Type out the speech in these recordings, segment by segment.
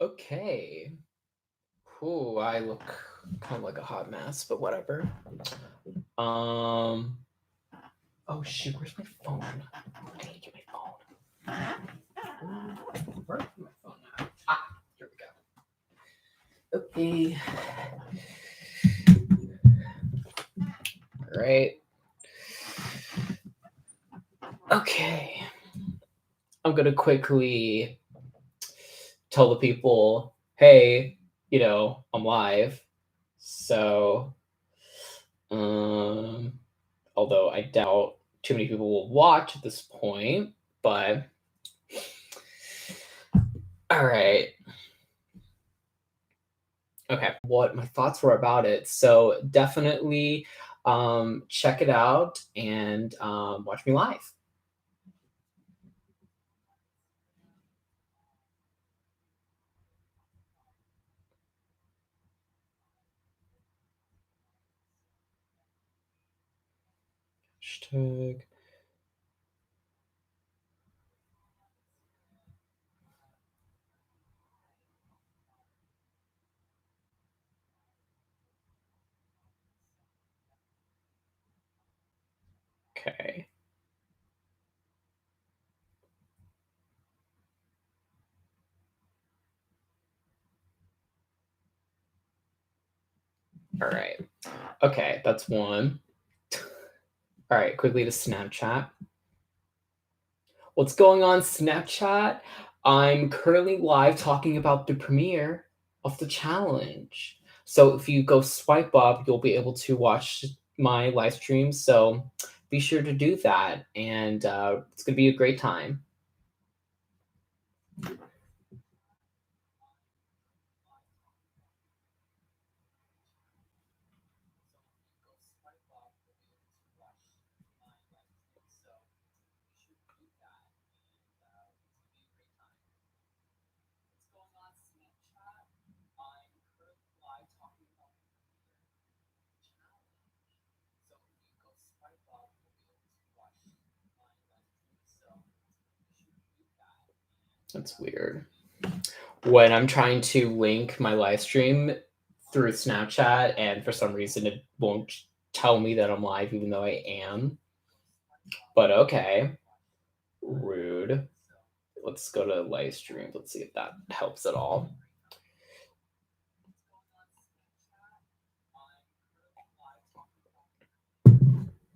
Okay. Ooh, I look kind of like a hot mess, but whatever. Um. Oh shoot, where's my phone? I need to get my phone. Where's my phone at? Ah, here we go. Okay. All right. Okay. I'm gonna quickly tell the people, hey, I'm live. So, um, although I doubt too many people will watch at this point, but all right. Okay. What my thoughts were about it. So definitely check it out and watch me live. Hashtag. Okay. All right. Okay, that's one. All right, quickly to Snapchat. What's going on, Snapchat? I'm currently live talking about the premiere of the challenge. So if you go swipe up, you'll be able to watch my live stream. So be sure to do that, and it's gonna be a great time. That's weird. When I'm trying to link my live stream through Snapchat, and for some reason it won't tell me that I'm live, even though I am. But okay, rude. Let's go to live stream. Let's see if that helps at all.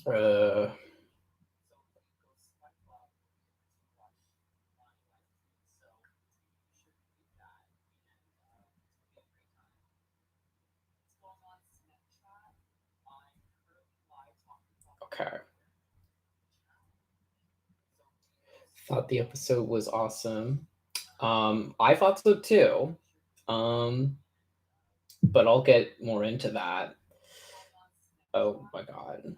Uh, okay. Thought the episode was awesome. I thought so too. Um, but I'll get more into that. Oh my god.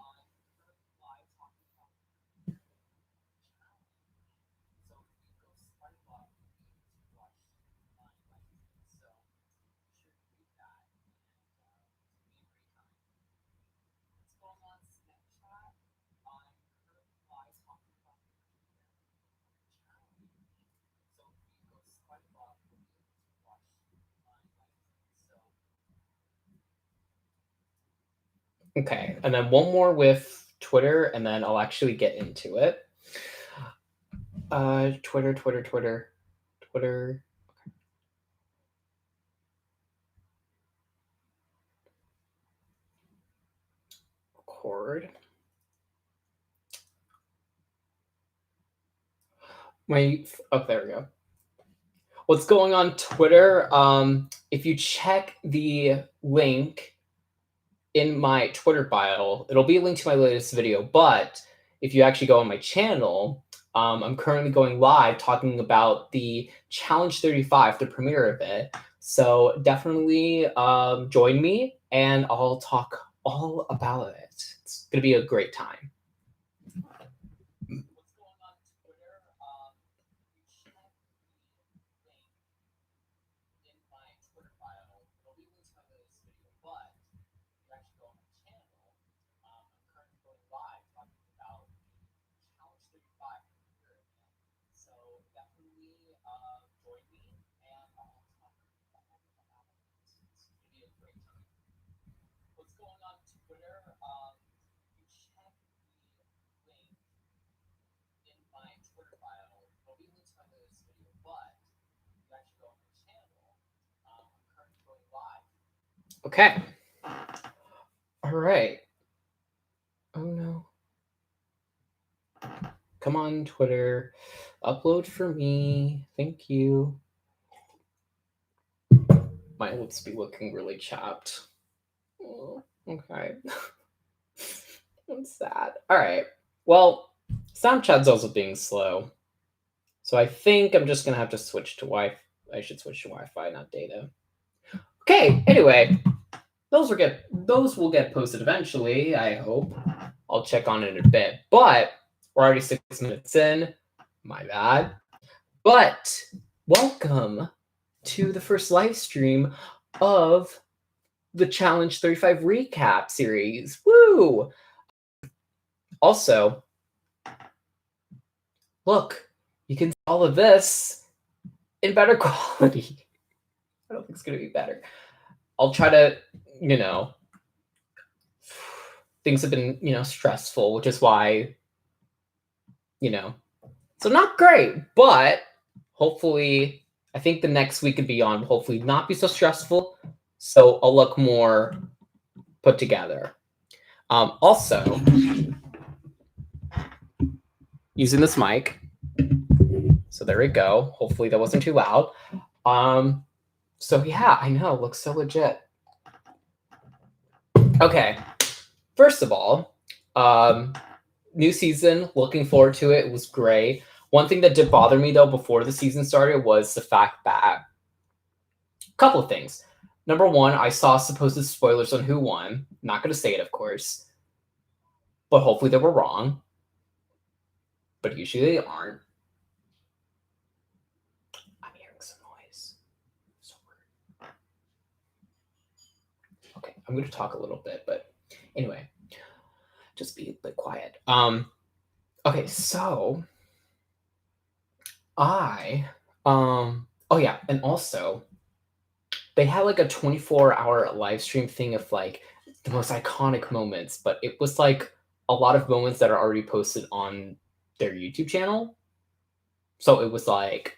Okay, and then one more with Twitter, and then I'll actually get into it. Twitter. Record. Oh, there we go. What's going on Twitter? If you check the link in my Twitter bio, it'll be a link to my latest video. But if you actually go on my channel, I'm currently going live talking about the Challenge 35, the premiere of it. So definitely join me, and I'll talk all about it. It's gonna be a great time. Okay. All right. Oh no. Come on, Twitter. Upload for me. Thank you. My lips be looking really chapped. Oh, okay. I'm sad. All right. Well, Snapchat's also being slow. So I think I'm just going to have to switch to Wi-Fi. I should switch to Wi-Fi, not data. Okay, anyway. Those will get posted eventually, I hope. I'll check on it in a bit. But we're already 6 minutes in. My bad. But welcome to the first live stream of the Challenge 35 recap series. Woo! Also, look, you can see all of this in better quality. I don't think it's going to be better. I'll try to, things have been, stressful, which is why, so not great, but hopefully, I think the next week and beyond, hopefully not be so stressful. So I'll look more put together. Also, using this mic. So there we go. Hopefully that wasn't too loud. So yeah, I know, looks so legit. Okay, first of all, new season, looking forward to it. It was great. One thing that did bother me though before the season started was the fact that a couple of things. Number one, I saw supposed spoilers on who won. Not going to say it, of course, but hopefully they were wrong. But usually they aren't. I'm hearing some noise. So weird. Okay, I'm going to talk a little bit, but anyway, just be a bit quiet. Okay, so oh yeah, and also they had like a 24-hour live stream thing of like the most iconic moments, but it was like a lot of moments that are already posted on their YouTube channel. So it was like,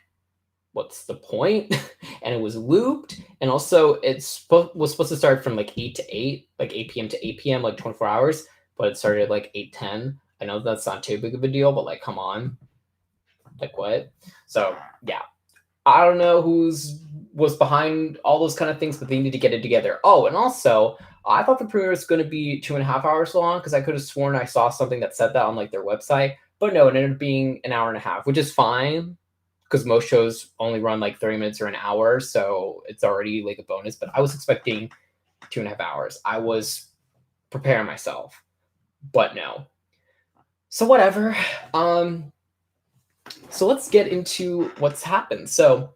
what's the point? And it was looped, and also was supposed to start from like 8 to 8, like 8 p.m. to 8 p.m., like 24 hours, but it started at like 8:10. I know that's not too big of a deal, but like, come on, like what? So yeah, I don't know was behind all those kind of things, but they need to get it together. Oh, and also, I thought the premiere was going to be 2.5 hours long because I could have sworn I saw something that said that on like their website, but no, it ended up being an hour and a half, which is fine because most shows only run like 30 minutes or an hour, so it's already like a bonus. But I was expecting 2.5 hours. I was preparing myself, but no. So whatever. So let's get into what's happened. So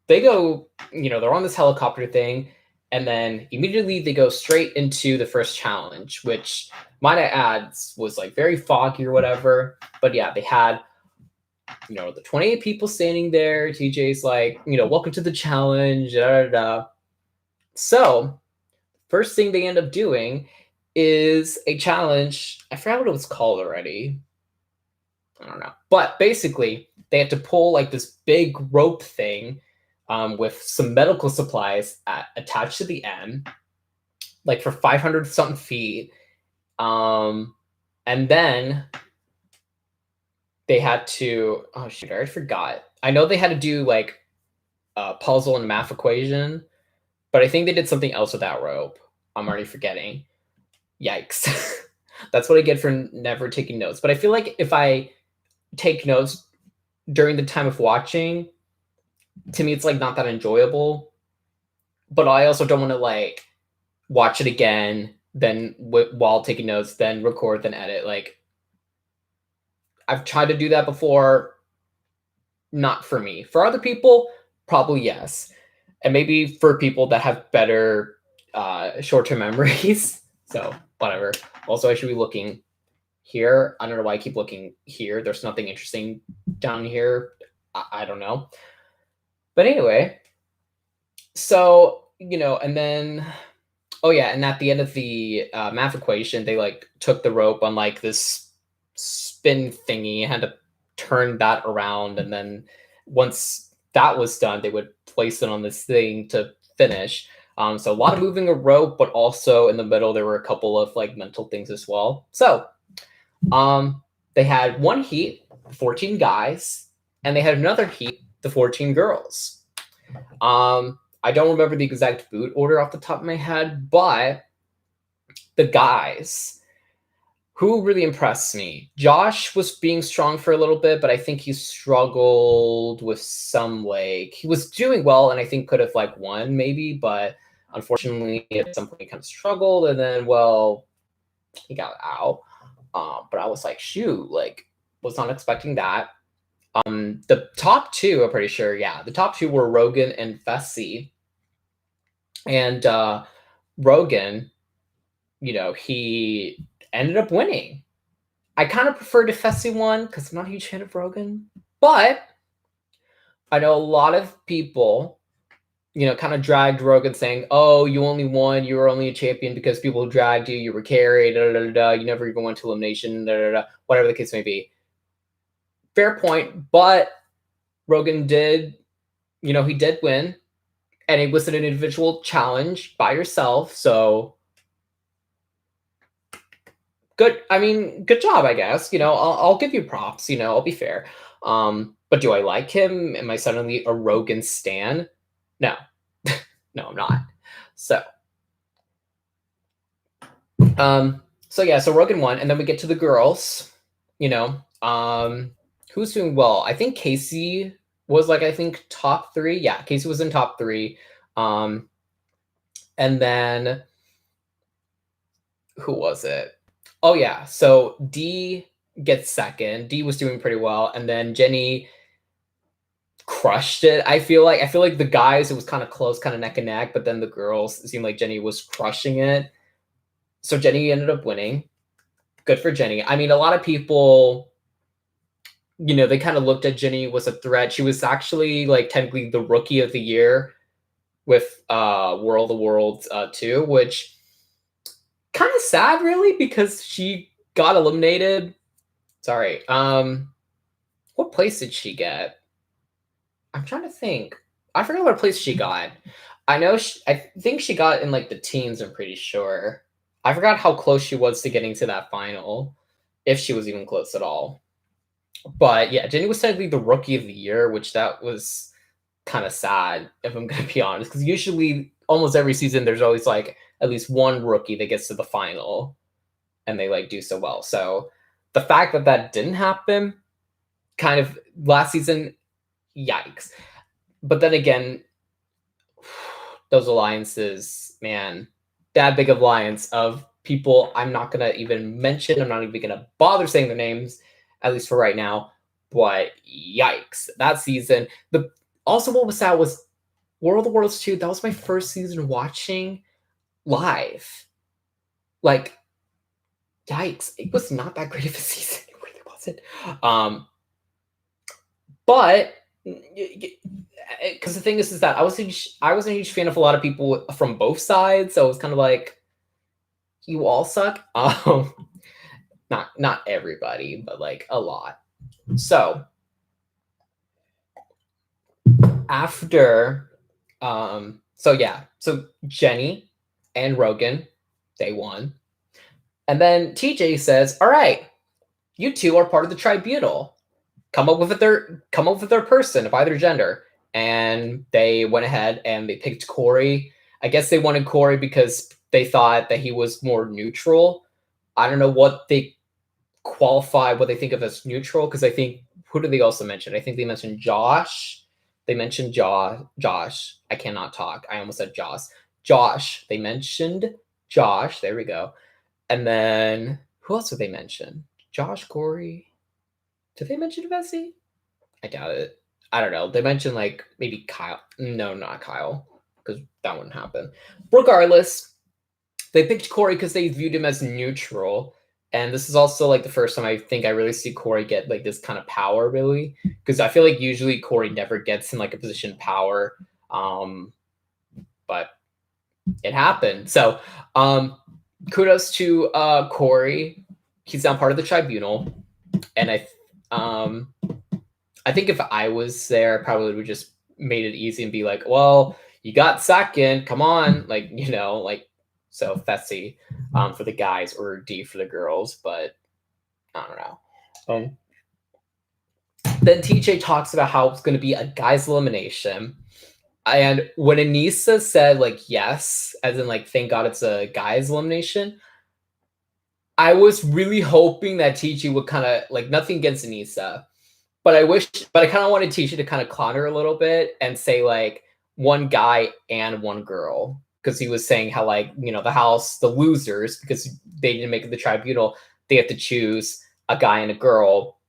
they go, they're on this helicopter thing, and then immediately they go straight into the first challenge, which might I add was like very foggy or whatever. But yeah, they had, the 28 people standing there. TJ's like, welcome to the challenge. Da, da, da. So first thing they end up doing is a challenge. I forgot what it was called already. I don't know. But basically, they had to pull like this big rope thing with some medical supplies attached to the end, like for 500 something feet. And then they had to, oh shoot, I already forgot. I know they had to do like a puzzle and math equation, but I think they did something else with that rope. I'm already forgetting. Yikes. That's what I get for never taking notes. But I feel like if I take notes during the time of watching, to me it's like not that enjoyable. But I also don't want to like watch it again, then while taking notes, then record, then edit. Like I've tried to do that before. Not for me. For other people, probably yes. And maybe for people that have better short-term memories. So whatever. Also, I should be looking here. I don't know why I keep looking here. There's nothing interesting down here. I don't know. But anyway, so, and then Oh yeah, and at the end of the math equation, they like took the rope on like this spin thingy, had to turn that around, and then once that was done, they would place it on this thing to finish. So a lot of moving a rope, but also in the middle there were a couple of like mental things as well. So um, they had one heat, 14 guys, and they had another heat, the 14 girls. I don't remember the exact boot order off the top of my head, but the guys who really impressed me. Josh was being strong for a little bit, but I think he struggled with some like he was doing well and I think could have like won maybe, but unfortunately at some point he kind of struggled and then well he got out. But I was like, shoot, like was not expecting that. The top two, I'm pretty sure, yeah, the top two were Rogan and Fessy. And Rogan, he ended up winning. I kind of prefer the Fessy one because I'm not a huge fan of Rogan, but I know a lot of people, kind of dragged Rogan saying, "Oh, you only won. You were only a champion because people dragged you. You were carried. Da, da, da, da, you never even went to elimination. Da, da, da," whatever the case may be. Fair point, but Rogan did, he did win, and it was an individual challenge by yourself. So good. I mean, good job, I guess. I'll give you props. I'll be fair. But do I like him? Am I suddenly a Rogan stan? No, no, I'm not. So, so Rogan won, and then we get to the girls. You know, who's doing well? I think Casey was like I think top three. Yeah, Casey was in top three. And then who was it? Oh yeah, so D gets second. D was doing pretty well, and then Jenny crushed it. I feel like the guys it was kind of close, kind of neck and neck, but then the girls it seemed like Jenny was crushing it. So Jenny ended up winning. Good for Jenny. I mean, a lot of people, they kind of looked at Jenny was a threat. She was actually like technically the rookie of the year with World of Worlds 2, which kind of sad really because she got eliminated. Sorry. What place did she get? I'm trying to think. I forgot what place she got. I think she got in like the teens, I'm pretty sure. I forgot how close she was to getting to that final, if she was even close at all. But yeah, Jenny was technically the rookie of the year, which that was kind of sad, if I'm gonna be honest, because usually almost every season there's always like at least one rookie that gets to the final and they like do so well. So the fact that that didn't happen, kind of last season, yikes. But then again, those alliances, man, that big of alliance of people I'm not gonna even mention. I'm not even gonna bother saying their names, at least for right now. But yikes, that season. The also what was sad was World of Worlds 2. That was my first season watching live. Like, yikes, it was not that great of a season. It really wasn't. But because the thing is that I was a huge fan of a lot of people from both sides, so it was kind of like you all suck. Not everybody, but like a lot. So after, so Jenny and Rogan, they won, and then TJ says, "All right, you two are part of the tribunal. Come up with their person of either gender." And they went ahead and they picked Corey. I guess they wanted Corey because they thought that he was more neutral. I don't know what they what they think of as neutral, because I think who did they also mention? I think they mentioned Josh. They mentioned Josh. I cannot talk. I almost said Josh. Josh. They mentioned Josh. There we go. And then who else did they mention? Josh, Corey. Did they mention Vesey? I doubt it. I don't know. They mentioned like maybe Kyle. No, not Kyle, because that wouldn't happen. Regardless, they picked Corey because they viewed him as neutral. And this is also like the first time I think I really see Corey get like this kind of power, really, because I feel like usually Corey never gets in like a position of power. But it happened. So, kudos to Corey. He's now part of the tribunal, and um, I think if I was there, I probably would just made it easy and be like, "Well, you got second. Come on, like like." So Fessy for the guys or D for the girls, but I don't know. Um, then TJ talks about how it's going to be a guys elimination. And when Anissa said like yes, as in like thank God it's a guys elimination, I was really hoping that TJ would kind of like nothing against Anissa, but I kind of wanted TJ to kind of clown her a little bit and say like one guy and one girl because he was saying how like the house the losers because they didn't make it the tribunal they have to choose a guy and a girl,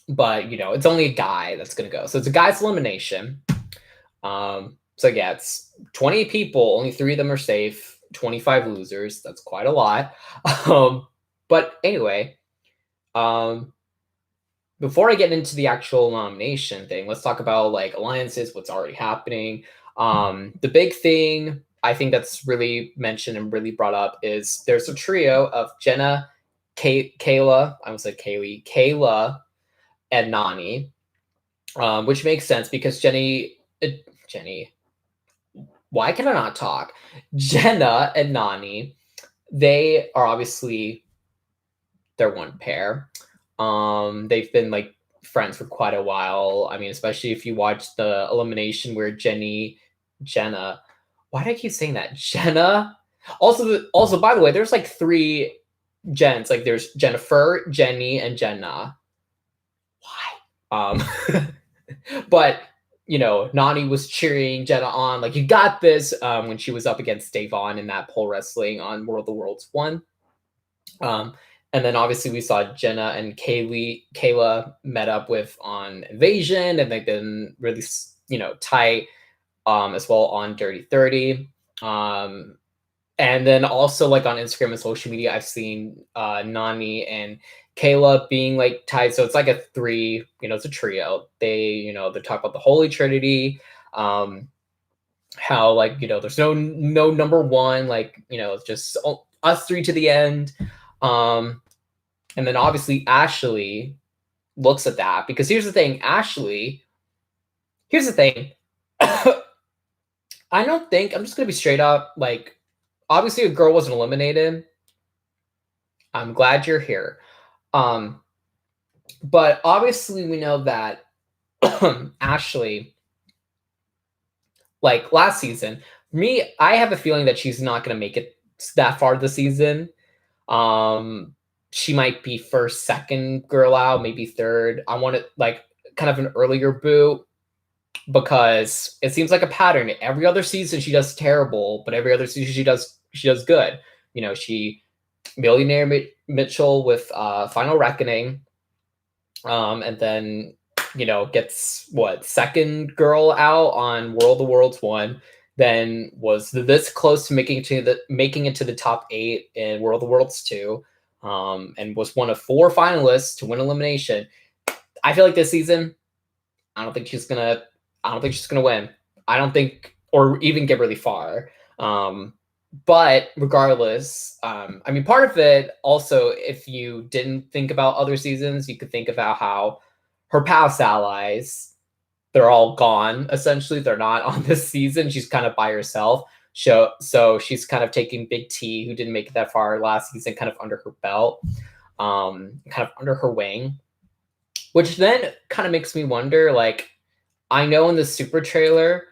but it's only a guy that's gonna go, so it's a guy's elimination. So yeah, it's 20 people, only 3 of them are safe, 25 losers. That's quite a lot. But anyway, before I get into the actual nomination thing, let's talk about like alliances, what's already happening. The big thing I think that's really mentioned and really brought up is there's a trio of Jenna, Kayla, I almost said Kaylee, Kayla, and Nany, which makes sense because Jenny, why can I not talk? Jenna and Nany, they are obviously they're one pair. They've been like friends for quite a while. I mean, especially if you watch the elimination where Jenna, why do I keep saying that? Jenna. Also, by the way, there's like 3 Jens. Like there's Jennifer, Jenny, and Jenna. Why? But Nany was cheering Jenna on, like, you got this, when she was up against Davon in that pole wrestling on World of Worlds 1. And then obviously we saw Jenna and Kayla met up with on Invasion, and they've been really, tight, as well on Dirty 30. And then also like on Instagram and social media, I've seen Nany and Kayla being like tied. So it's like a 3, it's a trio. They talk about the Holy Trinity, how like, there's no number one, like, it's just us 3 to the end. And then obviously Ashley looks at that because here's the thing, here's the thing. I don't think, I'm just gonna be straight up, like, obviously a girl wasn't eliminated. I'm glad you're here. But obviously we know that Ashley, like last season, me, I have a feeling that she's not gonna make it that far this season. She might be first, second girl out, maybe third. I want it like kind of an earlier boot because it seems like a pattern. Every other season she does terrible, but every other season she does good. She Millionaire Mitchell with Final Reckoning, and then gets what, second girl out on World of Worlds 1, then was this close to making it to the top 8 in World of Worlds 2, and was one of 4 finalists to win elimination. I feel like this season, I don't think she's gonna win. I don't think, or even get really far. But regardless, I mean, part of it also, if you didn't think about other seasons, you could think about how her past allies, they're all gone. Essentially, they're not on this season. She's kind of by herself. So she's kind of taking Big T, who didn't make it that far last season, kind of under her belt, kind of under her wing, which then kind of makes me wonder, like, I know in the super trailer,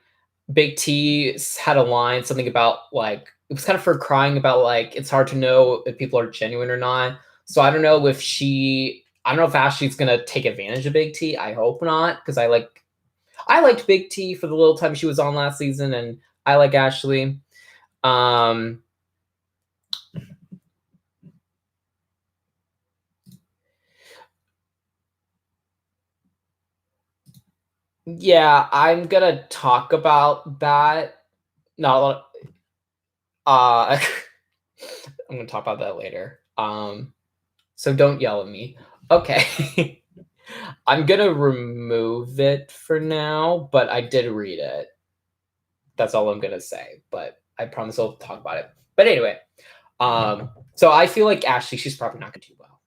Big T had a line, something about like, it was kind of her crying about like, it's hard to know if people are genuine or not. So I don't know if Ashley's gonna take advantage of Big T. I hope not, because I liked Big T for the little time she was on last season, and I like Ashley. Yeah, I'm gonna talk about that. No, I'm gonna talk about that later. So don't yell at me. Okay. I'm gonna remove it for now, but I did read it. That's all I'm gonna say. But I promise I'll talk about it. But anyway, so I feel like Ashley, she's probably not going to do well,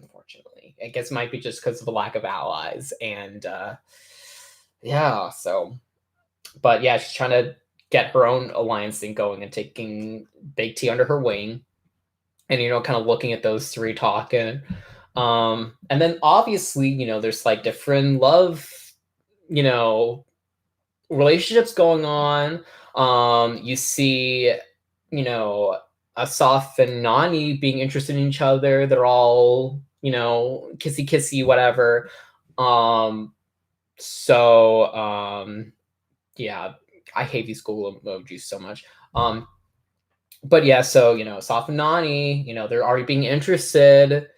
unfortunately. I guess it might be just because of a lack of allies. And yeah, so, but yeah, she's trying to get her own alliance thing going and taking Big T under her wing. And, kind of looking at those three talking. And then obviously, there's like different love, relationships going on. You see, Asaf and Nani being interested in each other. They're all, kissy kissy, whatever. Yeah, I hate these Google emojis so much. But yeah, so Asaf and Nani, they're already being interested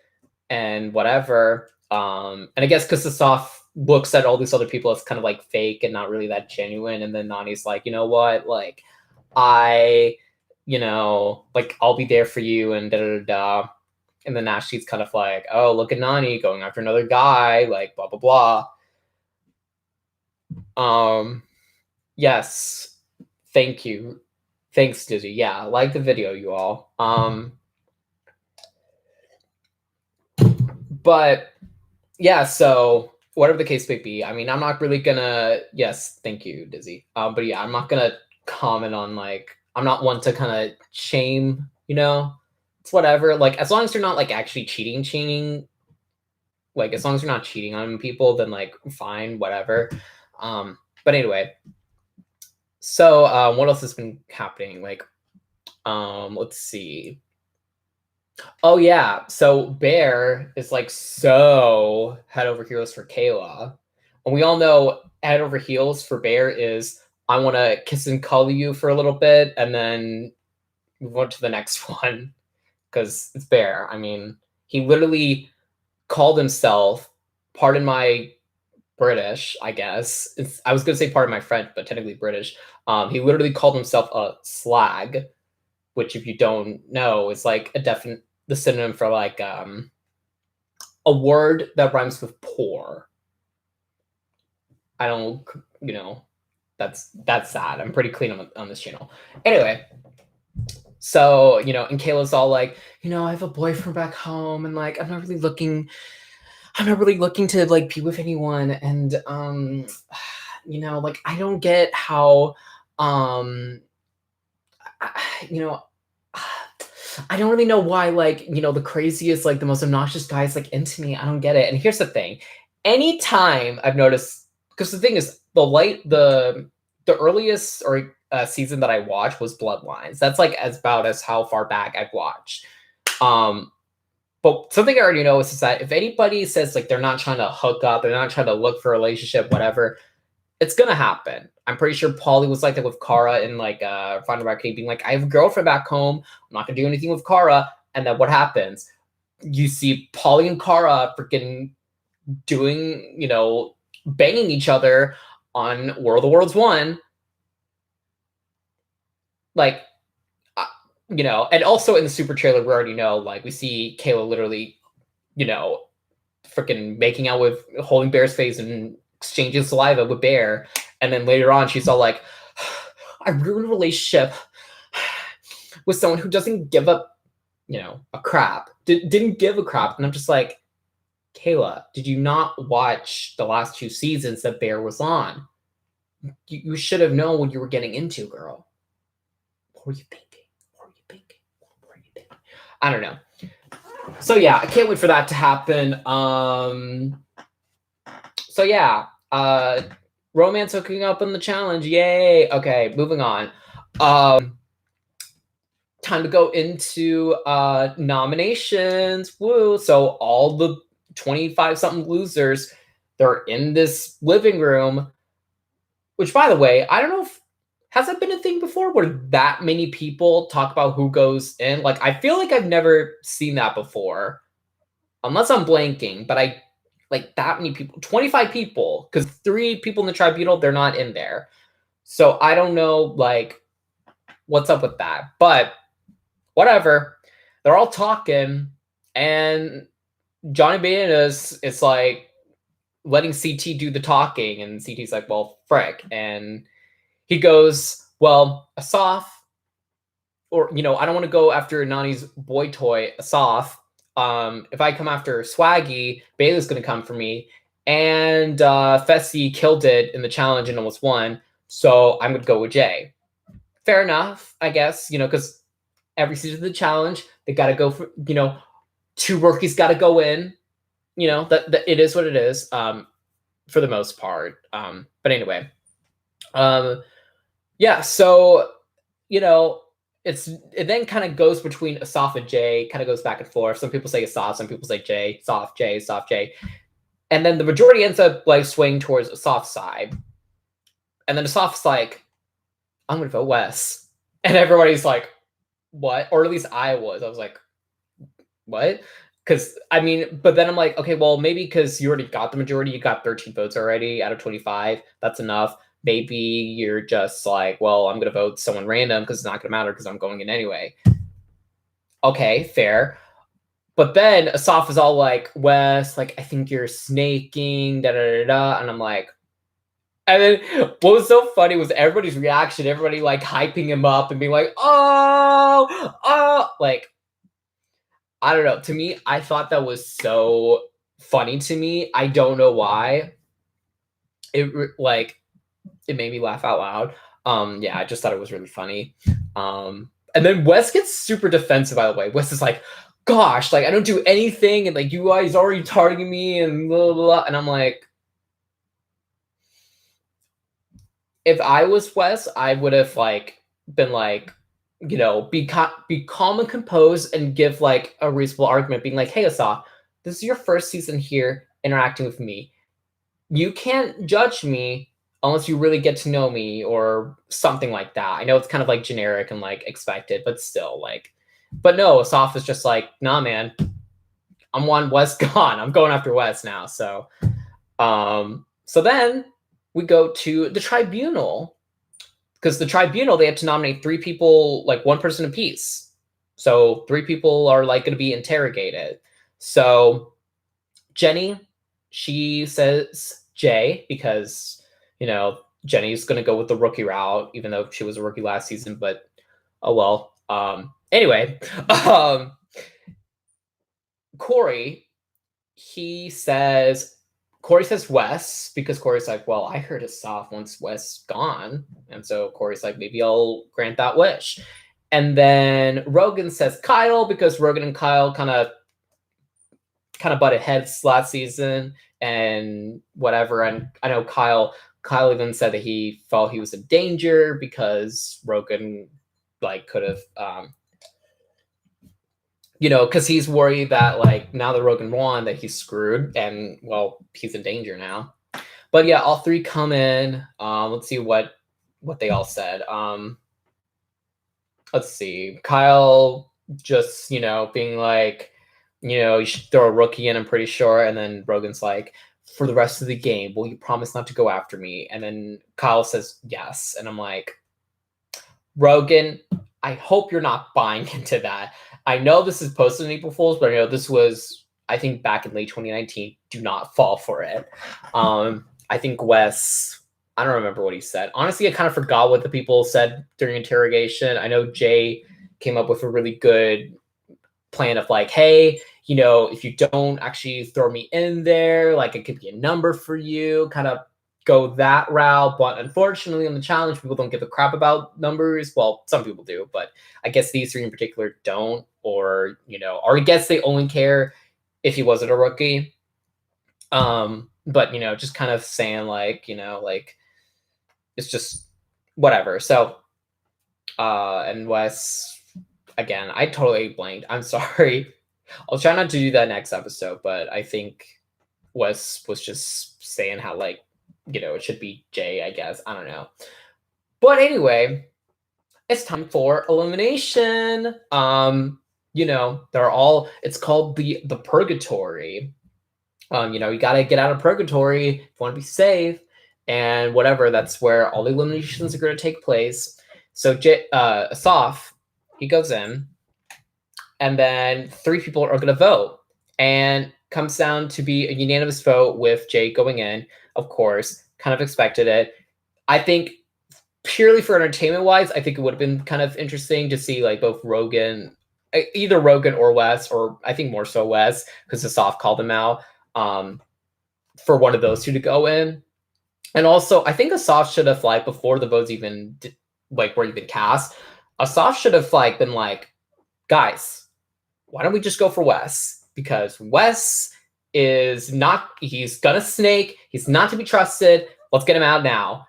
and whatever. And I guess because Asaf looks at all these other people as kind of like fake and not really that genuine, and then Nani's like, you know what, like I, like I'll be there for you and da da da. And then Ashley's kind of like, oh, look at Nani going after another guy, like blah blah blah. Yes, thank you. Thanks, Dizzy. Yeah, like the video, you all. But yeah, so whatever the case may be, I mean, I'm not really gonna. Yes, thank you, Dizzy. But yeah, I'm not gonna comment on like. I'm not one to kind of shame. It's whatever. Like as long as you're not like actually cheating. Like as long as you're not cheating on people, then like fine, whatever. But anyway. So what else has been happening? Like, let's see. Oh yeah, so Bear is like so head over heels for Kayla, and we all know head over heels for Bear is I want to kiss and cuddle you for a little bit, and then move on to the next one because it's Bear. I mean, he literally called himself, pardon my British, I guess. I was gonna say pardon my French, but technically British. He literally called himself a slag, which if you don't know is like the synonym for like a word that rhymes with poor. I don't, that's sad. I'm pretty clean on this channel. Anyway, so and Kayla's all like, I have a boyfriend back home, and like I'm not really looking to like be with anyone, and like I don't get how I don't really know why, like, the craziest, like, the most obnoxious guy is, like, into me. I don't get it. And here's the thing. Anytime I've noticed, because the thing is, the earliest or season that I watched was Bloodlines. That's, like, about as how far back I've watched. But something I already know is that if anybody says, like, they're not trying to hook up, they're not trying to look for a relationship, whatever, it's gonna happen. I'm pretty sure Paulie was like that with Kara in like Final Reckoning, being like, I have a girlfriend back home. I'm not gonna do anything with Kara. And then what happens? You see Paulie and Kara freaking doing, banging each other on World of Worlds 1. Like, and also in the super trailer, we already know, like, we see Kayla literally, freaking making out with, holding Bear's face and exchanging saliva with Bear. And then later on, she's all like, I ruined a relationship with someone who doesn't give a crap. Didn't give a crap. And I'm just like, Kayla, did you not watch the last 2 seasons that Bear was on? You should have known what you were getting into, girl. What were you thinking? I don't know. So yeah, I can't wait for that to happen. So yeah, romance hooking up in the challenge. Yay. Okay, moving on. Time to go into nominations. Woo. So all the 25-something losers, they're in this living room, which, by the way, I don't know if has that been a thing before where that many people talk about who goes in? Like, I feel like I've never seen that before, unless I'm blanking, but I like that many people, 25 people, because 3 people in the tribunal, they're not in there. So I don't know, like, what's up with that. But whatever. They're all talking, and Johnny Bananas is like letting CT do the talking, and CT's like, well, frick. And he goes, well, Asaf, or I don't want to go after Nani's boy toy, Asaf. If I come after Swaggy, Bailey's going to come for me. And Fessy killed it in the challenge and almost won. So I'm going to go with Jay. Fair enough, I guess, because every season of the challenge, they got to go for, 2 rookies got to go in. That it is what it is, for the most part. But anyway, yeah, so, it then kind of goes between Asaf and Jay, kind of goes back and forth. Some people say Asaf, some people say Jay, Asaf, Jay, Asaf, Jay. And then the majority ends up like swaying towards Asaf's side. And then Asaf's like, I'm going to vote Wes. And everybody's like, what? Or at least I was. I was like, what? Because, but then I'm like, okay, well, maybe because you already got the majority. You got 13 votes already out of 25. That's enough. Maybe you're just like, well, I'm going to vote someone random because it's not going to matter because I'm going in anyway. Okay, fair. But then Asaf is all like, Wes, like, I think you're snaking, da-da-da-da. And I'm like, and then what was so funny was everybody's reaction, everybody like hyping him up and being like, oh, like, I don't know. To me, I thought that was so funny to me. I don't know why. It made me laugh out loud. Yeah, I just thought it was really funny. And then Wes gets super defensive, by the way. Wes is like, gosh, like, I don't do anything, and like, you guys already targeting me, and blah, blah, blah. And I'm like, if I was Wes, I would have like been like, be calm and composed and give like a reasonable argument, being like, hey, Asaf, this is your first season here interacting with me. You can't judge me unless you really get to know me or something like that. I know it's kind of like generic and like expected, but still like, but no, Asaf is just like, nah, man, I'm one Wes gone. I'm going after Wes now. So then we go to the tribunal, because the tribunal, they have to nominate 3 people, like 1 person apiece. So 3 people are like going to be interrogated. So Jenny, she says Jay because, Jenny's going to go with the rookie route, even though she was a rookie last season, but oh well. Anyway, Corey says Wes, because Corey's like, well, I heard Asaf once Wes gone. And so Corey's like, maybe I'll grant that wish. And then Rogan says Kyle, because Rogan and Kyle kind of butted heads last season and whatever. And I know Kyle even said that he felt he was in danger because Rogan like could have, because he's worried that like now that Rogan won that he's screwed, and well, he's in danger now. But yeah, all 3 come in. Let's see what they all said. Let's see. Kyle just, being like, you should throw a rookie in, I'm pretty sure. And then Rogan's like, for the rest of the game, will you promise not to go after me? And then Kyle says yes. And I'm like, Rogan, I hope you're not buying into that. I know this is posted in April Fool's, but I know this was, I think, back in late 2019. Do not fall for it. I think Wes, I don't remember what he said. Honestly, I kind of forgot what the people said during interrogation. I know Jay came up with a really good plan of like, hey, if you don't actually throw me in there, like it could be a number for you, kind of go that route. But unfortunately on the challenge, people don't give a crap about numbers. Well, some people do, but I guess these 3 in particular don't, or I guess they only care if he wasn't a rookie. But just kind of saying like, like it's just whatever. So and Wes, again, I totally blanked. I'm sorry. I'll try not to do that next episode, but I think Wes was just saying how like, it should be Jay, I guess. I don't know. But anyway, it's time for elimination. They're all, it's called the purgatory. You got to get out of purgatory if you want to be safe and whatever. That's where all the eliminations are going to take place. So Asaf, he goes in, and then 3 people are going to vote, and comes down to be a unanimous vote with Jay going in. Of course, kind of expected it. I think purely for entertainment wise, I think it would have been kind of interesting to see like both Rogan, either Rogan or Wes, or I think more so Wes, because Asaf called him out, for one of those two to go in. And also, I think Asaf should have like before the votes even like were even cast, Asaf should have like been like, guys, why don't we just go for Wes? Because Wes is not, he's gonna snake, he's not to be trusted. Let's get him out now.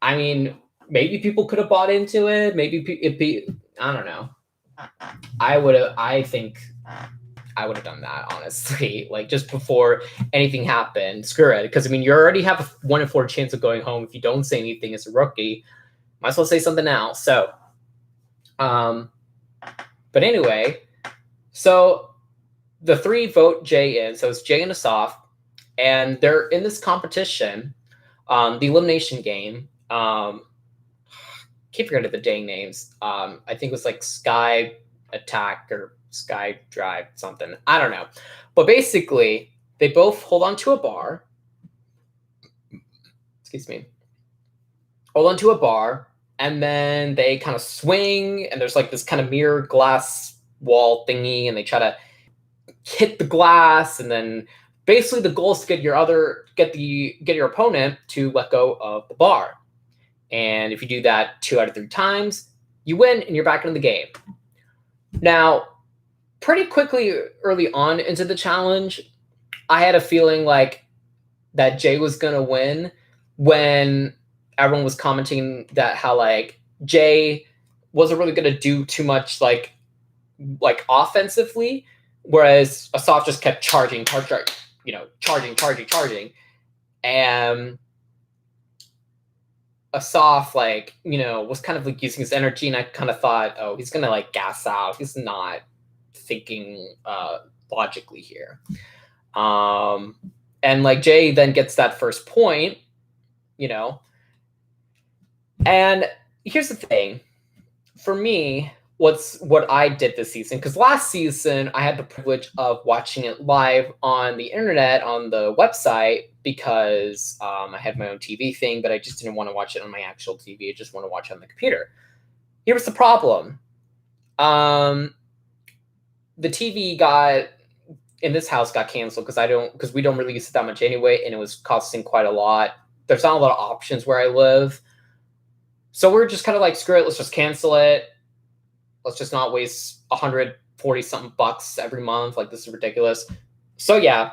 I mean, maybe people could have bought into it. Maybe it'd be, I don't know. I think I would have done that, honestly. Like, just before anything happened, screw it. Because, I mean, you already have a 1 in 4 chance of going home if you don't say anything as a rookie. Might as well say something now. So, but anyway, so the 3 vote Jay in. So it's Jay and Asaf. And they're in this competition, the elimination game. Keep forgetting the dang names. I think it was like Sky Attack or Sky Drive something. I don't know. But basically, they both hold on to a bar. Excuse me. Hold on to a bar, and then they kind of swing, and there's like this kind of mirror glass wall thingy, and they try to hit the glass, and then basically the goal is to get your opponent to let go of the bar. And if you do that 2 out of 3 times, you win and you're back in the game. Now, pretty quickly early on into the challenge, I had a feeling like that Jay was going to win when everyone was commenting that how like Jay wasn't really going to do too much like offensively, whereas Asaf just kept charging, and Asaf, like, was kind of like using his energy, and I kind of thought, oh, he's gonna like gas out. He's not thinking logically here. And like Jay then gets that first point, And here's the thing. For me, what I did this season, because last season I had the privilege of watching it live on the internet on the website because I had my own TV thing, but I just didn't want to watch it on my actual TV. I just want to watch it on the computer. Here's the problem. The TV in this house got canceled because we don't really use it that much anyway, and it was costing quite a lot. There's not a lot of options where I live. So we're just kind of like, screw it, let's just cancel it. Let's just not waste 140 something bucks every month. Like, this is ridiculous. So yeah.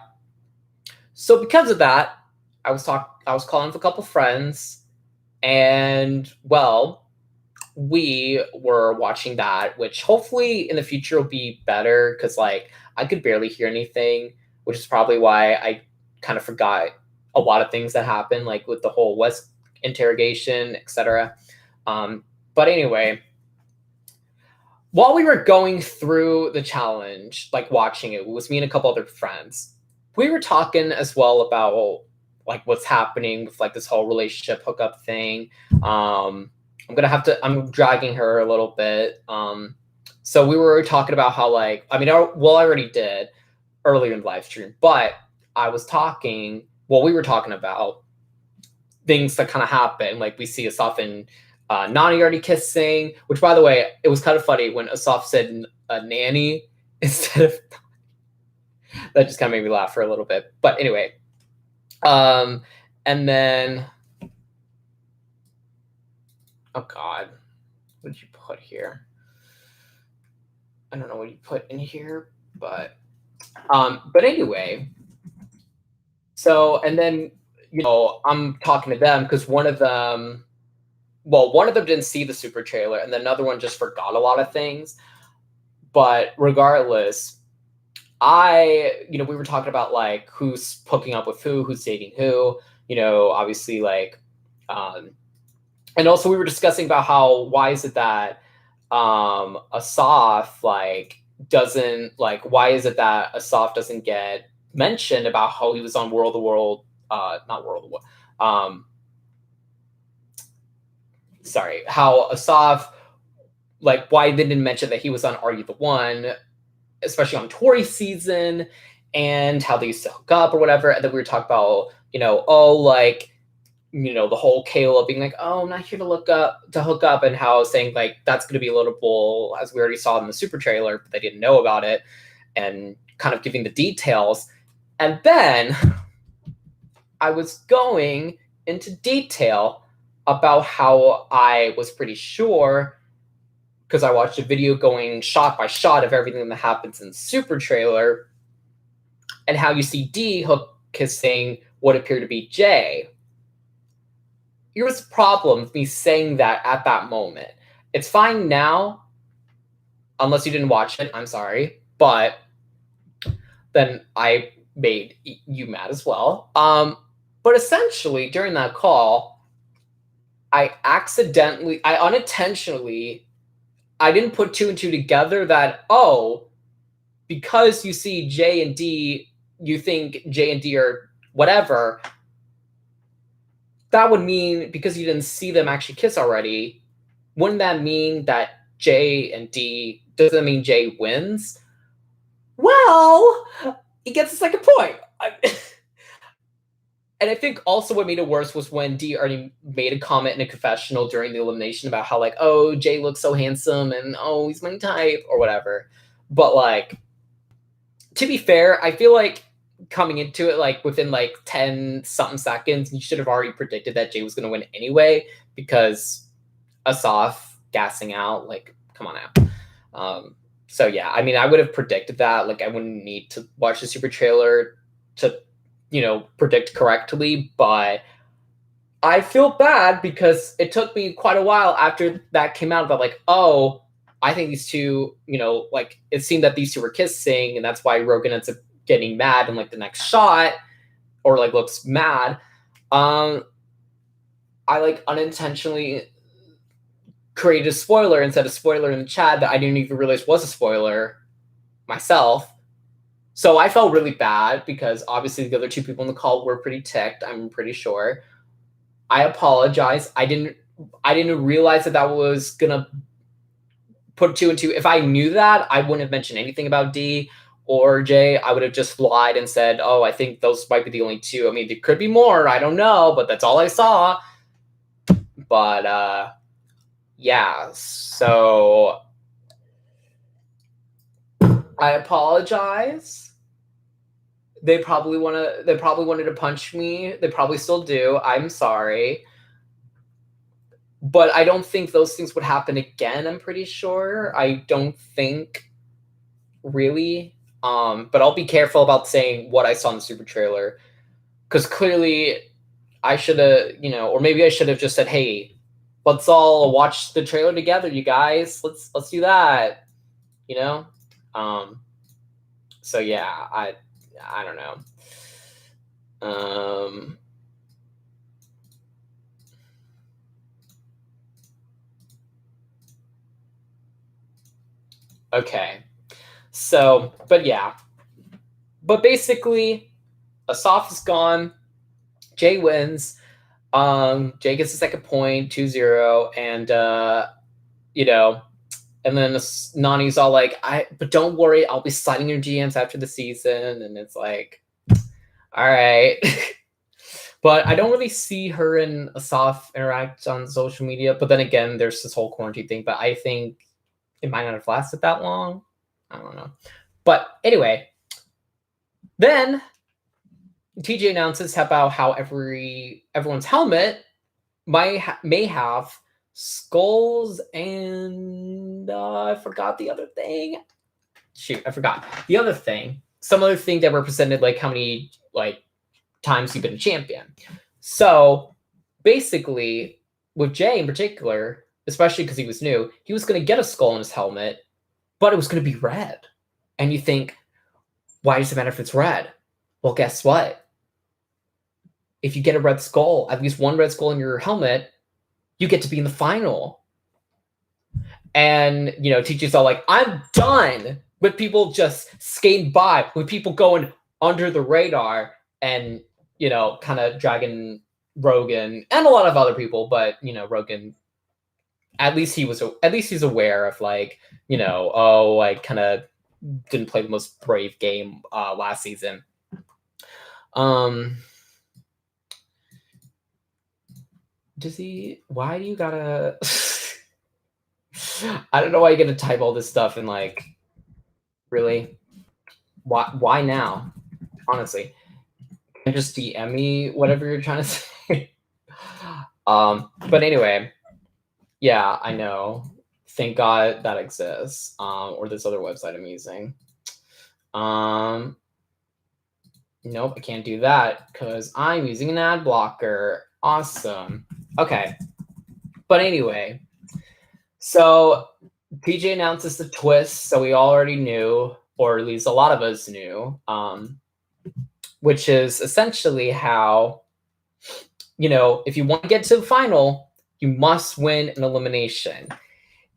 So because of that, I was calling with a couple friends, and well, we were watching that, which hopefully in the future will be better, because like I could barely hear anything, which is probably why I kind of forgot a lot of things that happened, like with the whole West interrogation, etc. But anyway, while we were going through the challenge, like watching it was me and a couple other friends. We were talking as well about like what's happening with like this whole relationship hookup thing. I'm dragging her a little bit. So we were talking about how like, I already did earlier in the live stream, but we were talking about things that kind of happen. Like we see Asaf and Nani already kissing, which by the way, it was kind of funny when Asaf said nanny instead of that just kind of made me laugh for a little bit. But anyway, and then, oh God, what did you put here? I don't know what you put in here, but anyway, so, and then, I'm talking to them because one of them didn't see the super trailer, and then another one just forgot a lot of things. But regardless, we were talking about like who's hooking up with who's dating who, obviously like, and also we were discussing about why is it that Asaf doesn't get mentioned about how he was on World of World, not World of War. How Asaf, like, why they didn't mention that he was on Are You the One, especially on Tori's season, and how they used to hook up or whatever. And then we were talking about, the whole Kayla being like, "Oh, I'm not here to hook up," and how saying like that's going to be a little bull, as we already saw in the super trailer, but they didn't know about it, and kind of giving the details. And then I was going into detail about how I was pretty sure, because I watched a video going shot by shot of everything that happens in the super trailer, and how you see D hook kissing what appeared to be Jay. Here's the problem with me saying that at that moment. It's fine now, unless you didn't watch it. I'm sorry, but then I made you mad as well. But essentially, during that call, I unintentionally, I didn't put two and two together that, oh, because you see J and D, you think J and D are whatever. That would mean, because you didn't see them actually kiss already, wouldn't that mean that J and D, does that mean J wins? Well, he gets a second point. And I think also what made it worse was when D already made a comment in a confessional during the elimination about how, like, oh, Jay looks so handsome and oh, he's my type or whatever. But like, to be fair, I feel like coming into it, like within like 10 something seconds, you should have already predicted that Jay was going to win anyway, because Asaf gassing out, like, come on now. So yeah, I mean, I would have predicted that. Like, I wouldn't need to watch the super trailer to, predict correctly, but I feel bad because it took me quite a while after that came out about like, oh, I think these two, like it seemed that these two were kissing, and that's why Rogan ends up getting mad in like the next shot, or like looks mad. I like unintentionally created a spoiler and said a spoiler in the chat that I didn't even realize was a spoiler myself. So I felt really bad because obviously the other two people in the call were pretty ticked, I'm pretty sure. I apologize. I didn't realize that was gonna put two and two. If I knew that, I wouldn't have mentioned anything about D or J. I would have just lied and said, oh, I think those might be the only two. I mean, there could be more, I don't know, but that's all I saw. But yeah, so I apologize. They probably wanted to punch me. They probably still do. I'm sorry. But I don't think those things would happen again, I'm pretty sure. I don't think really. But I'll be careful about saying what I saw in the super trailer. Because clearly I should have, or maybe I should have just said, hey, let's all watch the trailer together, you guys. Let's do that. So yeah, I don't know. Okay. So, but yeah. But basically, Asaf is gone. Jay wins. Jay gets the second point, 2-0, and and then Nani's all like, but don't worry, I'll be signing your GMs after the season. And it's like, all right. But I don't really see her and Asaf interact on social media. But then again, there's this whole quarantine thing. But I think it might not have lasted that long. I don't know. But anyway, then TJ announces about how everyone's helmet may have skulls and I forgot the other thing. Shoot, I forgot the other thing. Some other thing that represented like how many like times you've been a champion. So basically, with Jay in particular, especially because he was new, he was going to get a skull in his helmet, but it was going to be red. And you think, why does it matter if it's red? Well, guess what? If you get a red skull, at least one red skull in your helmet, you get to be in the final. And, TJ's all like, I'm done with people just skating by, with people going under the radar and, kind of dragging Rogan and a lot of other people. But, Rogan, at least he's aware of like, oh, I kind of didn't play the most brave game last season. Does he? Why do you gotta? I don't know why you gotta type all this stuff and like, really? Why? Why now? Honestly, can you just DM me whatever you're trying to say. But anyway, yeah, I know. Thank God that exists. Or this other website I'm using. Nope, I can't do that because I'm using an ad blocker. Awesome. Okay. But anyway, so PJ announces the twist, so we already knew, or at least a lot of us knew, which is essentially how, if you want to get to the final, you must win an elimination.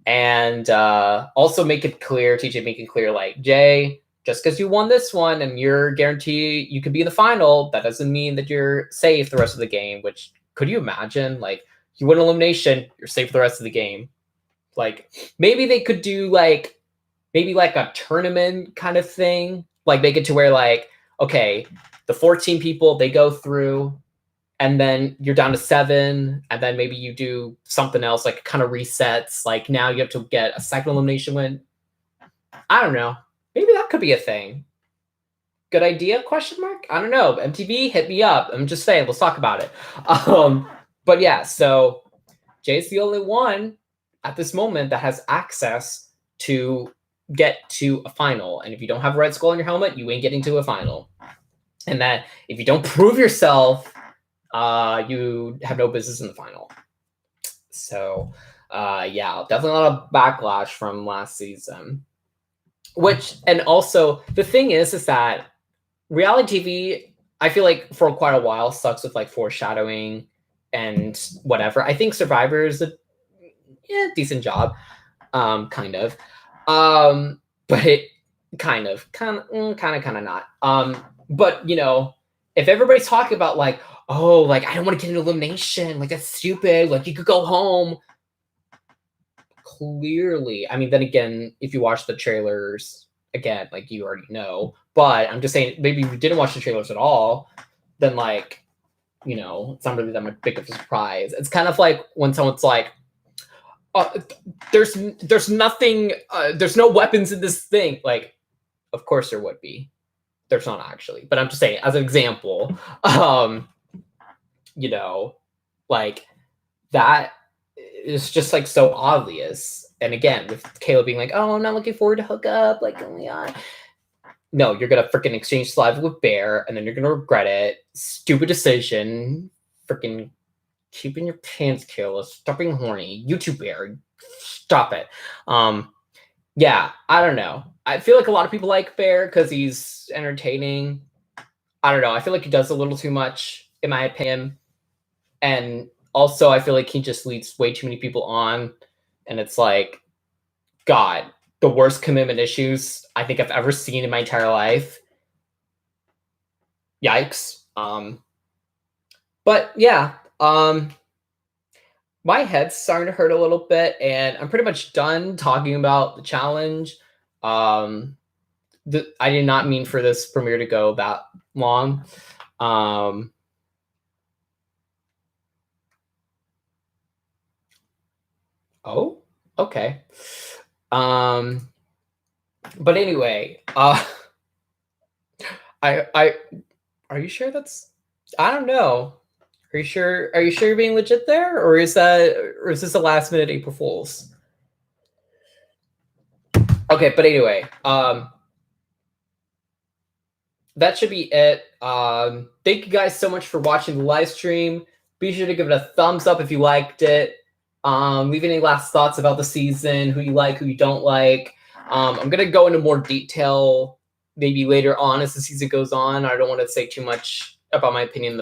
And also make it clear, TJ making clear, like, Jay, just because you won this one and you're guaranteed you could be in the final, that doesn't mean that you're safe the rest of the game, which, could you imagine? Like, you win elimination, you're safe for the rest of the game. Like, maybe they could do, like, maybe like a tournament kind of thing. Like, make it to where, like, okay, the 14 people, they go through, and then you're down to 7, and then maybe you do something else, like, kind of resets. Like, now you have to get a second elimination win. I don't know. Maybe that could be a thing. Good idea? Question mark? I don't know. MTV, hit me up. I'm just saying, let's talk about it. But yeah, so Jay's the only one at this moment that has access to get to a final. And if you don't have a red skull on your helmet, you ain't getting to a final. And that if you don't prove yourself, you have no business in the final. So, yeah, definitely a lot of backlash from last season. Which, and also, the thing is that reality TV, I feel like for quite a while, sucks with like foreshadowing and whatever. I think Survivor is a decent job, kind of. But it kind of not. But if everybody's talking about like, oh, like, I don't want to get an elimination, like, that's stupid, like, you could go home. Clearly, I mean, then again, if you watch the trailers, again, like, you already know. But I'm just saying, maybe if you didn't watch the trailers at all, then, like, it's not really that much big of a surprise. It's kind of like when someone's like, there's nothing, there's no weapons in this thing. Like, of course there would be. There's not actually, but I'm just saying as an example, like, that is just like so obvious. And again, with Caleb being like, oh, I'm not looking forward to hook up, like, oh my God. No, you're gonna freaking exchange saliva with Bear, and then you're gonna regret it. Stupid decision. Freaking keeping your pants, Caleb. Stop being horny. You too, Bear. Stop it. Yeah, I don't know. I feel like a lot of people like Bear because he's entertaining. I don't know. I feel like he does a little too much, in my opinion. And also, I feel like he just leads way too many people on. And it's like, God, the worst commitment issues I think I've ever seen in my entire life. Yikes. But yeah, my head's starting to hurt a little bit, and I'm pretty much done talking about the challenge. I did not mean for this premiere to go that long. Oh, okay. But anyway, are you sure that's, I don't know. Are you sure you're being legit there? Or is this a last minute April Fool's? Okay, but anyway, that should be it. Thank you guys so much for watching the live stream. Be sure to give it a thumbs up if you liked it. Leave any last thoughts about the season, who you like, who you don't like. I'm gonna go into more detail maybe later on as the season goes on. I don't want to say too much about my opinion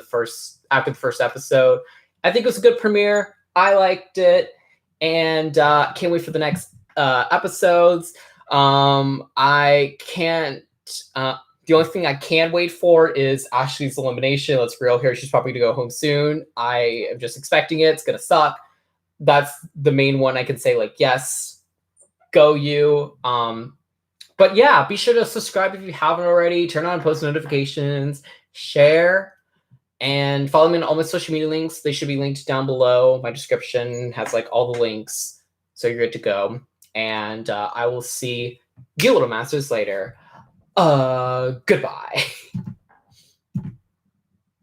after the first episode. I think it was a good premiere. I liked it, and can't wait for the next episodes. I can't. The only thing I can wait for is Ashley's elimination. Let's be real here. She's probably going to go home soon. I am just expecting it. It's going to suck. That's the main one I can say, like, yes, go you. But yeah, be sure to subscribe if you haven't already. Turn on post notifications. Share. And follow me on all my social media links. They should be linked down below. My description has like all the links, so you're good to go. And I will see you little masters later. Goodbye.